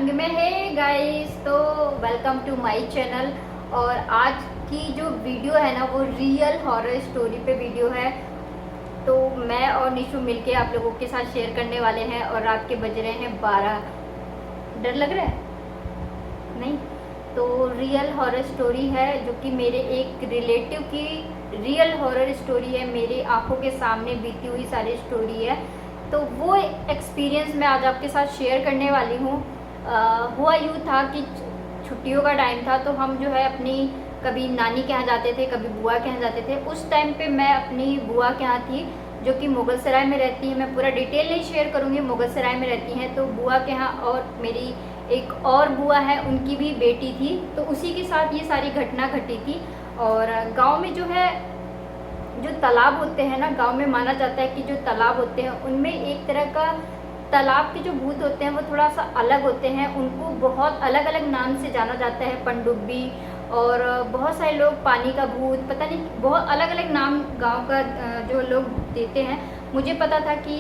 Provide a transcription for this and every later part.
Starting में है guys, तो वेलकम टू माय चैनल। और आज की जो वीडियो है ना वो रियल हॉरर स्टोरी पे वीडियो है। तो मैं और निशु मिलके आप लोगों के साथ शेयर करने वाले हैं। और रात के बज रहे हैं 12। डर लग रहा है? नहीं। तो रियल हॉरर स्टोरी है जो कि मेरे एक रिलेटिव की रियल हॉरर स्टोरी है। मेरी आंखों के सामने बीती हुई सारी स्टोरी है। तो वो एक्सपीरियंस मैं आज आपके साथ शेयर करने वाली हूँ। हुआ यूँ था कि छुट्टियों का टाइम था, तो हम जो है अपनी कभी नानी के यहाँ जाते थे, कभी बुआ के यहाँ जाते थे। उस टाइम पे मैं अपनी बुआ के यहाँ थी जो कि मुगल सराय में रहती है। मैं पूरा डिटेल नहीं शेयर करूँगी, मुगल सराय में रहती हैं। तो बुआ के यहाँ और मेरी एक और बुआ है, उनकी भी बेटी थी, तो उसी के साथ ये सारी घटना घटी थी। और गांव में जो है जो तालाब होते हैं ना, गांव में माना जाता है कि जो तालाब होते हैं उनमें एक तरह का तालाब के जो भूत होते हैं वो थोड़ा सा अलग होते हैं। उनको बहुत अलग अलग नाम से जाना जाता है, पनडुब्बी और बहुत सारे लोग पानी का भूत, पता नहीं बहुत अलग अलग नाम गांव का जो लोग देते हैं। मुझे पता था कि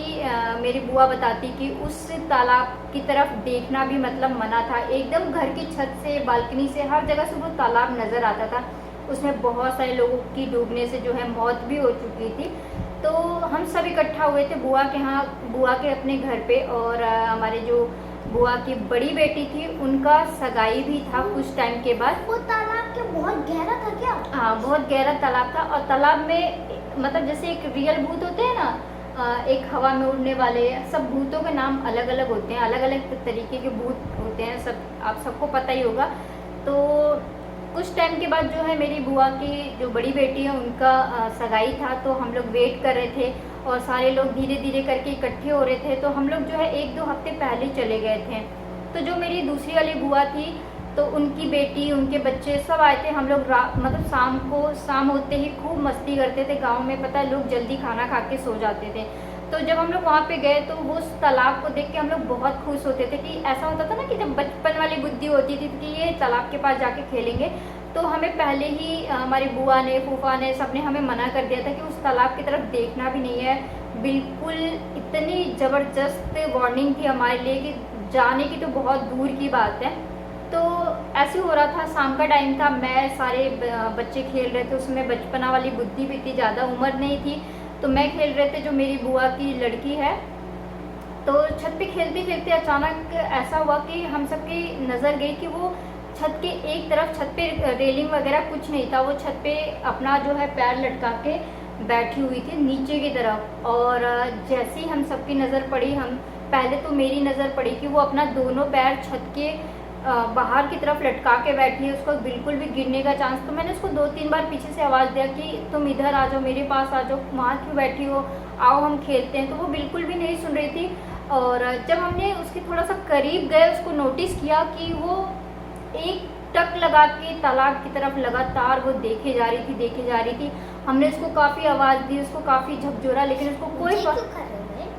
मेरी बुआ बताती कि उस तालाब की तरफ देखना भी मतलब मना था। एकदम घर की छत से, बालकनी से, हर जगह से वो तालाब नज़र आता था। उसमें बहुत सारे लोगों की डूबने से जो है मौत भी हो चुकी थी। तो हम सब इकट्ठा हुए थे बुआ के यहाँ, बुआ के अपने घर पे। और हमारे जो बुआ की बड़ी बेटी थी उनका सगाई भी था कुछ टाइम के बाद। वो तालाब के बहुत गहरा था क्या? हाँ, बहुत गहरा तालाब था। और तालाब में मतलब जैसे एक रियल भूत होते हैं ना, एक हवा में उड़ने वाले, सब भूतों के नाम अलग अलग होते हैं, अलग अलग तरीके के भूत होते हैं, सब आप सबको पता ही होगा। तो कुछ टाइम के बाद जो है मेरी बुआ की जो बड़ी बेटी है उनका सगाई था। तो हम लोग वेट कर रहे थे और सारे लोग धीरे धीरे करके इकट्ठे हो रहे थे। तो हम लोग जो है 1-2 हफ्ते पहले चले गए थे। तो जो मेरी दूसरी वाली बुआ थी तो उनकी बेटी, उनके बच्चे सब आए थे। हम लोग मतलब शाम होते ही खूब मस्ती करते थे। गांव में पता है लोग जल्दी खाना खा के सो जाते थे। तो जब हम लोग वहाँ पे गए तो वो उस तालाब को देख के हम लोग बहुत खुश होते थे कि ऐसा होता था ना कि जब बचपन वाली बुद्धि होती थी कि ये तालाब के पास जाके खेलेंगे। तो हमें पहले ही हमारी बुआ ने, फूफा ने, सबने हमें मना कर दिया था कि उस तालाब की तरफ देखना भी नहीं है बिल्कुल। इतनी ज़बरदस्त वार्निंग थी हमारे लिए कि जाने की तो बहुत दूर की बात है। तो ऐसे हो रहा था, शाम का टाइम था, मैं सारे बच्चे खेल रहे थे। उसमें बचपना वाली बुद्धि भी थी, ज़्यादा उम्र नहीं थी। तो मैं खेल रहे थे, जो मेरी बुआ की लड़की है। तो छत पे खेलते खेलते अचानक ऐसा हुआ कि हम सबकी नज़र गई कि वो छत के एक तरफ, छत पे रेलिंग वगैरह कुछ नहीं था, वो छत पे अपना जो है पैर लटका के बैठी हुई थी नीचे की तरफ। और जैसे ही हम सबकी नज़र पड़ी, हम पहले तो मेरी नज़र पड़ी कि वो अपना दोनों पैर छत के बाहर की तरफ लटका के बैठी है, उसको बिल्कुल भी गिरने का चांस। तो मैंने उसको 2-3 बार पीछे से आवाज़ दिया कि तुम इधर आ जाओ, मेरे पास आ जाओ, वहाँ क्यों बैठी हो, आओ हम खेलते हैं। तो वो बिल्कुल भी नहीं सुन रही थी। और जब हमने उसके थोड़ा सा करीब गए, उसको नोटिस किया कि वो एक टक लगा के तालाब की तरफ लगातार वो देखे जा रही थी। हमने उसको काफ़ी आवाज़ दी, उसको काफ़ी झकझोरा, लेकिन उसको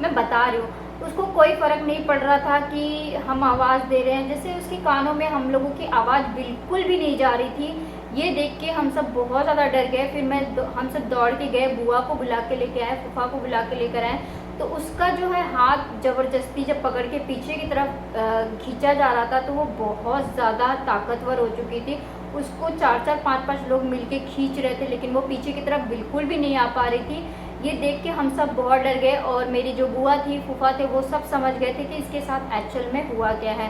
मैं बता रही हूँ, उसको कोई फ़र्क नहीं पड़ रहा था कि हम आवाज़ दे रहे हैं। जैसे उसके कानों में हम लोगों की आवाज़ बिल्कुल भी नहीं जा रही थी। ये देख के हम सब बहुत ज़्यादा डर गए। फिर हम सब दौड़ के गए, बुआ को बुला के लेके आए, फूफा को बुला के लेकर आए। तो उसका जो है हाथ ज़बरदस्ती जब पकड़ के पीछे की तरफ खींचा जा रहा था, तो वो बहुत ज़्यादा ताकतवर हो चुकी थी। उसको 4-4, 5-5 लोग मिलके खींच रहे थे, लेकिन वो पीछे की तरफ बिल्कुल भी नहीं आ पा रही थी। ये देख के हम सब बहुत डर गए। और मेरी जो बुआ थी, फूफा थे, वो सब समझ गए थे कि इसके साथ एक्चुअल में हुआ क्या है।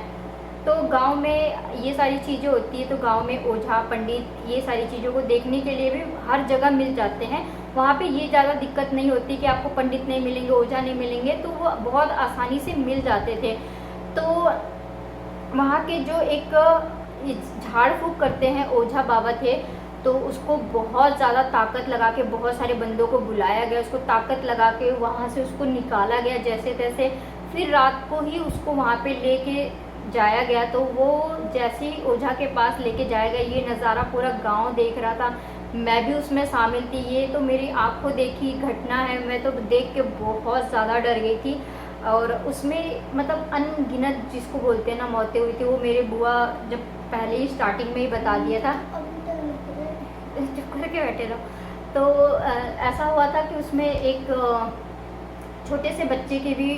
तो गांव में ये सारी चीज़ें होती है, तो गांव में ओझा, पंडित, ये सारी चीज़ों को देखने के लिए भी हर जगह मिल जाते हैं। वहाँ पे ये ज़्यादा दिक्कत नहीं होती कि आपको पंडित नहीं मिलेंगे, ओझा नहीं मिलेंगे, तो वो बहुत आसानी से मिल जाते थे। तो वहाँ के जो एक झाड़ फूँक करते हैं ओझा बाबा थे, तो उसको बहुत ज़्यादा ताकत लगा के बहुत सारे बंदों को बुलाया गया, उसको ताकत लगा के वहाँ से उसको निकाला गया जैसे तैसे। फिर रात को ही उसको वहाँ पे लेके जाया गया। तो वो जैसे ही ओझा के पास लेके जाया गया, ये नज़ारा पूरा गांव देख रहा था, मैं भी उसमें शामिल थी। ये तो मेरी आंखों देखी घटना है, मैं तो देख के बहुत ज़्यादा डर गई थी। और उसमें मतलब अनगिनत जिसको बोलते हैं ना मौतें हुई थी। वो मेरे बुआ जब पहले ही स्टार्टिंग में ही बता दिया था, चुप करके बैठे रहो। तो ऐसा हुआ था कि उसमें एक छोटे से बच्चे की भी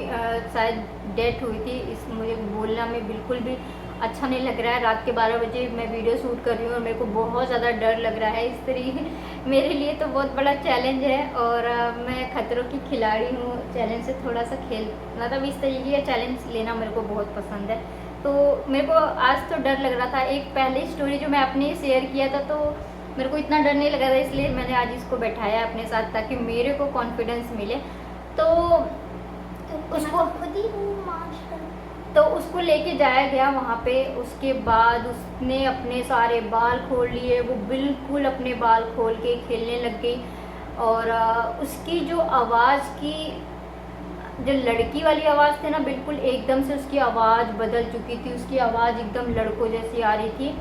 शायद डेथ हुई थी। मुझे बोलना में बिल्कुल भी अच्छा नहीं लग रहा है। रात के 12 बजे मैं वीडियो शूट कर रही हूँ और मेरे को बहुत ज़्यादा डर लग रहा है। इस तरीके मेरे लिए तो बहुत बड़ा चैलेंज है और मैं खतरों की खिलाड़ी हूँ। चैलेंज से थोड़ा सा खेल मतलब इस तरीके का चैलेंज लेना मेरे को बहुत पसंद है। तो मेरे को आज तो डर लग रहा था। एक पहली स्टोरी जो मैं अपनी शेयर किया था तो मेरे को इतना डर नहीं लगा था, इसलिए मैंने आज इसको बैठाया अपने साथ ताकि मेरे को कॉन्फिडेंस मिले। तो उसको खुद ही हूँ मास्टर। तो उसको लेके जाया गया वहाँ पे। उसके बाद उसने अपने सारे बाल खोल लिए, वो बिल्कुल अपने बाल खोल के खेलने लग गई। और उसकी जो आवाज़ की जो लड़की वाली आवाज़ थी ना, बिल्कुल एकदम से उसकी आवाज़ बदल चुकी थी। उसकी आवाज़ एकदम लड़कों जैसी आ रही थी।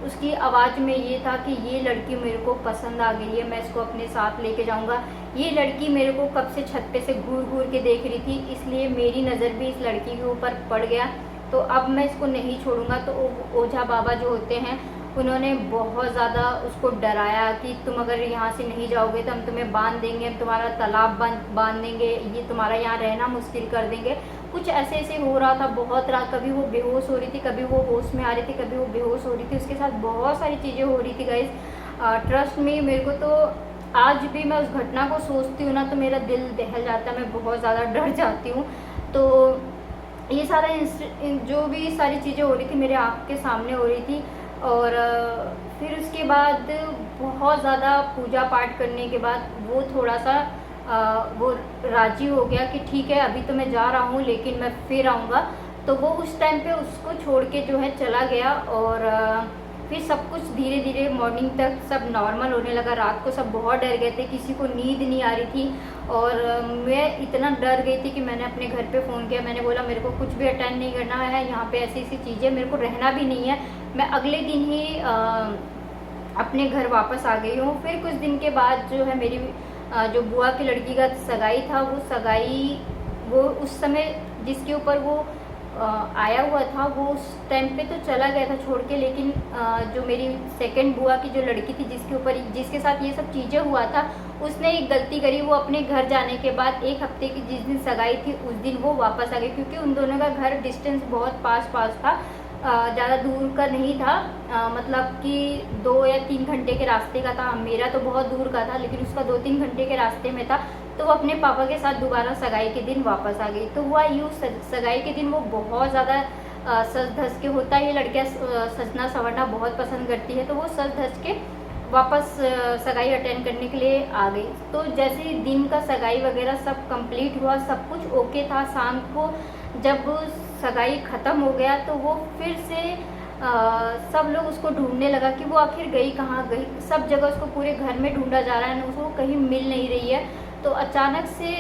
उसकी आवाज़ में ये था कि ये लड़की मेरे को पसंद आ गई है, मैं इसको अपने साथ लेके जाऊंगा। ये लड़की मेरे को कब से छत पे से घूर घूर के देख रही थी, इसलिए मेरी नज़र भी इस लड़की के ऊपर पड़ गया। तो अब मैं इसको नहीं छोड़ूंगा। तो ओझा बाबा जो होते हैं उन्होंने बहुत ज़्यादा उसको डराया कि तुम अगर यहाँ से नहीं जाओगे तो हम तुम्हें बांध देंगे, हम तुम्हारा तालाब बांध देंगे, ये तुम्हारा यहाँ रहना मुश्किल कर देंगे। कुछ ऐसे ऐसे हो रहा था बहुत रात। कभी वो बेहोश हो रही थी, कभी वो होश में आ रही थी, कभी वो बेहोश हो रही थी। उसके साथ बहुत सारी चीज़ें हो रही थी गाइस। ट्रस्ट में मेरे को तो आज भी मैं उस घटना को सोचती हूँ ना तो मेरा दिल दहल जाता है, मैं बहुत ज़्यादा डर जाती हूँ। तो ये सारा जो भी सारी चीज़ें हो रही थी मेरे आँख के सामने हो रही थी। और फिर उसके बाद बहुत ज़्यादा पूजा पाठ करने के बाद वो थोड़ा सा वो राजी हो गया कि ठीक है अभी तो मैं जा रहा हूँ लेकिन मैं फिर आऊँगा। तो वो उस टाइम पे उसको छोड़ के जो है चला गया। और फिर सब कुछ धीरे धीरे मॉर्निंग तक सब नॉर्मल होने लगा। रात को सब बहुत डर गए थे, किसी को नींद नहीं आ रही थी। और मैं इतना डर गई थी कि मैंने अपने घर पे फ़ोन किया। मैंने बोला मेरे को कुछ भी अटेंड नहीं करना है, यहाँ पे ऐसी ऐसी चीज़ें, मेरे को रहना भी नहीं है। मैं अगले दिन ही अपने घर वापस आ गई हूँ। फिर कुछ दिन के बाद जो है मेरी जो बुआ की लड़की का सगाई था, वो उस समय जिसके ऊपर वो आया हुआ था वो उस टाइम पे तो चला गया था छोड़ के। लेकिन जो मेरी सेकंड बुआ की जो लड़की थी जिसके साथ ये सब चीज़ें हुआ था, उसने एक गलती करी। वो अपने घर जाने के बाद 1 हफ्ते की जिस दिन सगाई थी उस दिन वो वापस आ गई, क्योंकि उन दोनों का घर डिस्टेंस बहुत पास था, ज़्यादा दूर का नहीं था। मतलब कि 2 या 3 घंटे के रास्ते का था। मेरा तो बहुत दूर का था लेकिन उसका 2-3 घंटे के रास्ते में था। तो वो अपने पापा के साथ दोबारा सगाई के दिन वापस आ गई। तो हुआ यूँ सगाई के दिन वो बहुत ज़्यादा सज धज के होता है, ये लड़कियाँ सजना संवरना बहुत पसंद करती है। तो वो सज धज के वापस सगाई अटेंड करने के लिए आ गई। तो जैसे ही दिन का सगाई वगैरह सब कंप्लीट हुआ, सब कुछ ओके था। शाम को जब सगाई ख़त्म हो गया तो वो फिर से सब लोग उसको ढूंढने लगा कि वो आखिर गई कहाँ गई। सब जगह उसको पूरे घर में ढूंढा जा रहा है, उसको कहीं मिल नहीं रही है। तो अचानक से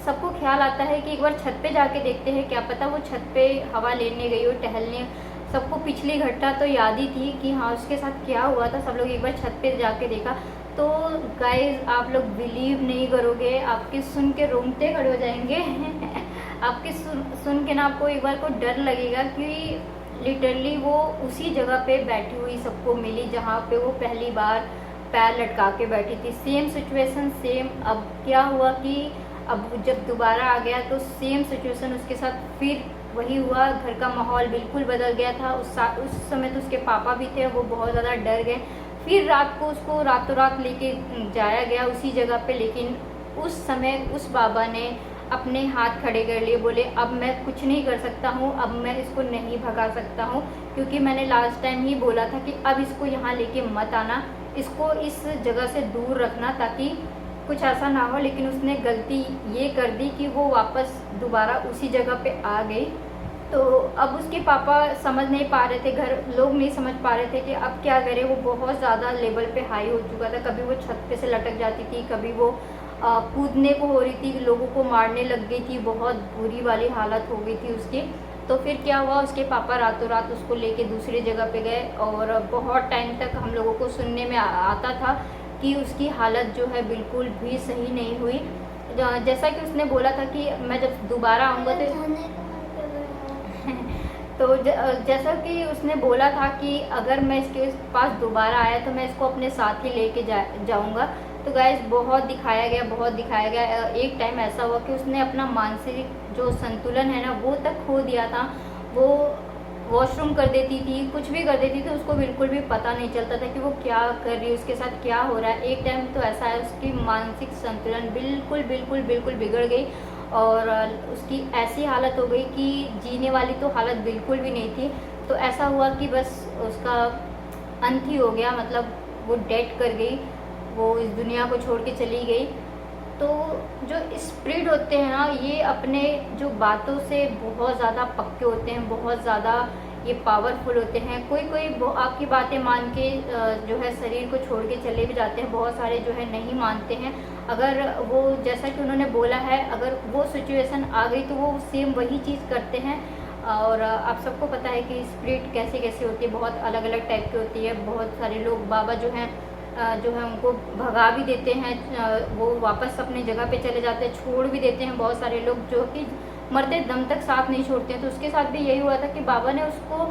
सबको ख्याल आता है कि एक बार छत पे जाके देखते हैं, क्या पता वो छत पे हवा लेने गई हो, टहलने। सबको पिछली घटना तो याद ही थी कि हाँ उसके साथ क्या हुआ था। सब लोग एक बार छत पे जाके देखा। तो गाइस आप लोग बिलीव नहीं करोगे, आपके सुन के रोंगटे खड़े हो जाएंगे आपके सुन के ना आपको एक बार को डर लगेगा कि लिटरली वो उसी जगह पे बैठी हुई सबको मिली जहाँ पे वो पहली बार पैर लटका के बैठी थी। Same situation same. अब क्या हुआ कि अब जब दोबारा आ गया तो सेम सिचुएशन उसके साथ फिर वही हुआ। घर का माहौल बिल्कुल बदल गया था। उस समय तो उसके पापा भी थे, वो बहुत ज़्यादा डर गए। फिर रात को उसको रातों रात लेके जाया गया उसी जगह पे। लेकिन उस समय उस बाबा ने अपने हाथ खड़े कर लिए, बोले अब मैं कुछ नहीं कर सकता हूँ, अब मैं इसको नहीं भगा सकता हूँ, क्योंकि मैंने लास्ट टाइम ही बोला था कि अब इसको यहाँ लेके मत आना, इसको इस जगह से दूर रखना ताकि कुछ ऐसा ना हो। लेकिन उसने गलती ये कर दी कि वो वापस दोबारा उसी जगह पे आ गई। तो अब उसके पापा समझ नहीं पा रहे थे, घर लोग नहीं समझ पा रहे थे कि अब क्या करें। वो बहुत ज़्यादा लेवल पे हाई हो चुका था। कभी वो छत पे से लटक जाती थी, कभी वो कूदने को हो रही थी, लोगों को मारने लग गई थी, बहुत बुरी वाली हालत हो गई थी उसकी। तो फिर क्या हुआ, उसके पापा रातों रात उसको लेके दूसरी जगह पे गए। और बहुत टाइम तक हम लोगों को सुनने में आता था कि उसकी हालत जो है बिल्कुल भी सही नहीं हुई। जैसा कि उसने बोला था कि मैं जब दोबारा आऊँगा तो जैसा कि उसने बोला था कि अगर मैं इसके पास दोबारा आया तो मैं इसको अपने साथ ही लेके जाऊँगा। तो गाइस बहुत दिखाया गया। एक टाइम ऐसा हुआ कि उसने अपना मानसिक जो संतुलन है ना वो तक खो दिया था। वो वॉशरूम कर देती थी, कुछ भी कर देती थी, उसको बिल्कुल भी पता नहीं चलता था कि वो क्या कर रही है, उसके साथ क्या हो रहा है। एक टाइम तो ऐसा है उसकी मानसिक संतुलन बिल्कुल बिल्कुल बिल्कुल बिगड़ गई और उसकी ऐसी हालत हो गई कि जीने वाली तो हालत बिल्कुल भी नहीं थी। तो ऐसा हुआ कि बस उसका अंत ही हो गया, मतलब वो डेथ कर गई, वो इस दुनिया को छोड़ के चली गई। तो जो स्पिरिट होते हैं ना, ये अपने जो बातों से बहुत ज़्यादा पक्के होते हैं, बहुत ज़्यादा ये पावरफुल होते हैं। कोई कोई आपकी बातें मान के जो है शरीर को छोड़ के चले भी जाते हैं, बहुत सारे जो है नहीं मानते हैं। अगर वो जैसा कि उन्होंने बोला है, अगर वो सिचुएशन आ गई तो वो सेम वही चीज़ करते हैं। और आप सबको पता है कि स्पिरिट कैसे कैसे होती है, बहुत अलग अलग टाइप की होती है। बहुत सारे लोग बाबा जो है उनको भगा भी देते हैं, वो वापस अपनी जगह पे चले जाते हैं, छोड़ भी देते हैं। बहुत सारे लोग जो कि मरते दम तक साथ नहीं छोड़ते हैं। तो उसके साथ भी यही हुआ था कि बाबा ने उसको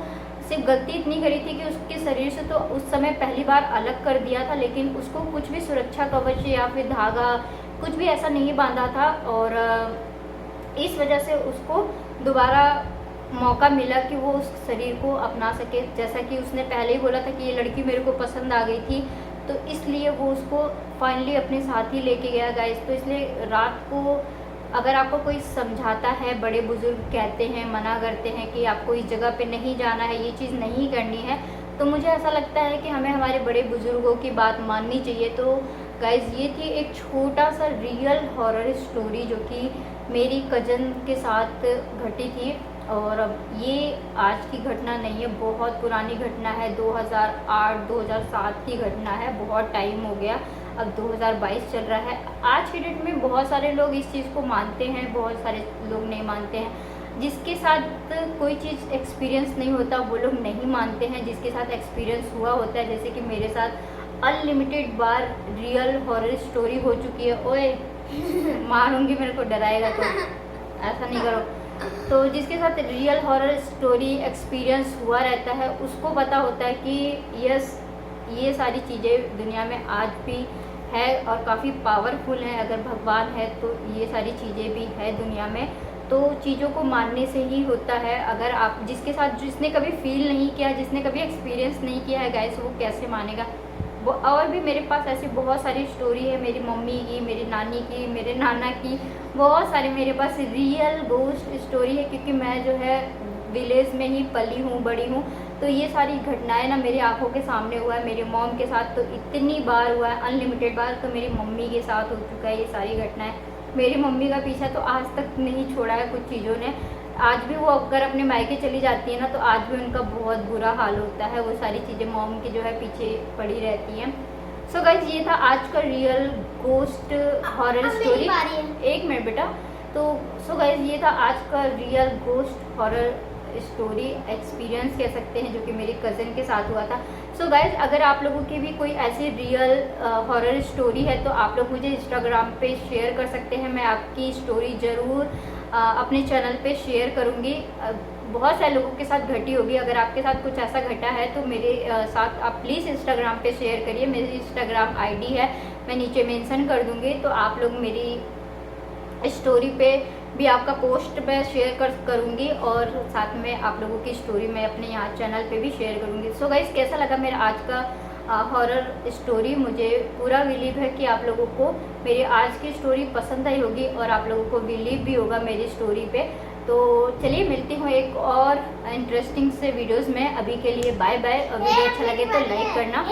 सिर्फ गलती इतनी करी थी कि उसके शरीर से तो उस समय पहली बार अलग कर दिया था, लेकिन उसको कुछ भी सुरक्षा कवच या फिर धागा कुछ भी ऐसा नहीं बांधा था। और इस वजह से उसको दोबारा मौका मिला कि वो उस शरीर को अपना सके। जैसा कि उसने पहले ही बोला था कि ये लड़की मेरे को पसंद आ गई थी, तो इसलिए वो उसको फाइनली अपने साथ ही लेके गया गाइस। तो इसलिए रात को अगर आपको कोई समझाता है, बड़े बुजुर्ग कहते हैं, मना करते हैं कि आपको इस जगह पे नहीं जाना है, ये चीज़ नहीं करनी है, तो मुझे ऐसा लगता है कि हमें हमारे बड़े बुजुर्गों की बात माननी चाहिए। तो गाइस ये थी एक छोटा सा रियल हॉरर स्टोरी जो कि मेरी कज़न के साथ घटी थी। और अब ये आज की घटना नहीं है, बहुत पुरानी घटना है, 2008-2007 की घटना है, बहुत टाइम हो गया। अब 2022 चल रहा है। आज की डेट में बहुत सारे लोग इस चीज़ को मानते हैं, बहुत सारे लोग नहीं मानते हैं। जिसके साथ कोई चीज़ एक्सपीरियंस नहीं होता वो लोग नहीं मानते हैं, जिसके साथ एक्सपीरियंस हुआ होता है, जैसे कि मेरे साथ अनलिमिटेड बार रियल हॉरर स्टोरी हो चुकी है। ओए मारूंगी, मेरे को डराएगा तो ऐसा नहीं करो। तो जिसके साथ रियल हॉरर स्टोरी एक्सपीरियंस हुआ रहता है उसको पता होता है कि यस, ये सारी चीज़ें दुनिया में आज भी है और काफ़ी पावरफुल हैं। अगर भगवान है तो ये सारी चीज़ें भी है दुनिया में। तो चीज़ों को मानने से ही होता है। अगर आप जिसके साथ, जिसने कभी फील नहीं किया, जिसने कभी एक्सपीरियंस नहीं किया है गाइस, वो कैसे मानेगा। वो और भी मेरे पास ऐसी बहुत सारी स्टोरी है, मेरी मम्मी की, मेरी नानी की, मेरे नाना की, बहुत सारी मेरे पास रियल गोस्ट स्टोरी है। क्योंकि मैं जो है विलेज में ही पली हूँ, बड़ी हूँ, तो ये सारी घटनाएं ना मेरी आंखों के सामने हुआ है। मेरी मॉम के साथ तो इतनी बार हुआ है, अनलिमिटेड बार। तो मेरी मम्मी के साथ हो चुका है ये सारी घटनाएं। मेरी मम्मी का पीछा तो आज तक नहीं छोड़ा है कुछ चीज़ों ने। आज भी वो अगर अपने मायके चली जाती है ना, तो आज भी उनका बहुत बुरा हाल होता है। वो सारी चीज़ें मॉम की जो है पीछे पड़ी रहती हैं। सो गाइस, ये था आज का रियल गोस्ट हॉरर स्टोरी। एक मिनट बेटा। तो सो गाइस, ये था आज का real ghost horror story experience कह सकते हैं, जो कि मेरी कज़न के साथ हुआ था। सो गाइस, अगर आप लोगों की भी कोई ऐसी रियल हॉरर स्टोरी है तो आप लोग मुझे इंस्टाग्राम पे शेयर कर सकते हैं। मैं आपकी स्टोरी ज़रूर अपने चैनल पे शेयर करूँगी। बहुत सारे लोगों के साथ घटी होगी। अगर आपके साथ कुछ ऐसा घटा है तो मेरे साथ आप प्लीज़ इंस्टाग्राम पे शेयर करिए। मेरी इंस्टाग्राम आईडी है, मैं नीचे मेंशन कर दूँगी। तो आप लोग मेरी स्टोरी पे भी आपका पोस्ट मैं शेयर करूँगी और साथ में आप लोगों की स्टोरी मैं अपने यहाँ चैनल पे भी शेयर करूँगी। सो गाइस, कैसा लगा मेरा आज का हॉरर स्टोरी? मुझे पूरा बिलीव है कि आप लोगों को मेरी आज की स्टोरी पसंद आई होगी और आप लोगों को बिलीव भी होगा मेरी स्टोरी पे। तो चलिए मिलती हूँ एक और इंटरेस्टिंग से वीडियोस में। अभी के लिए बाय बाय। और वीडियो अच्छा लगे तो लाइक करना।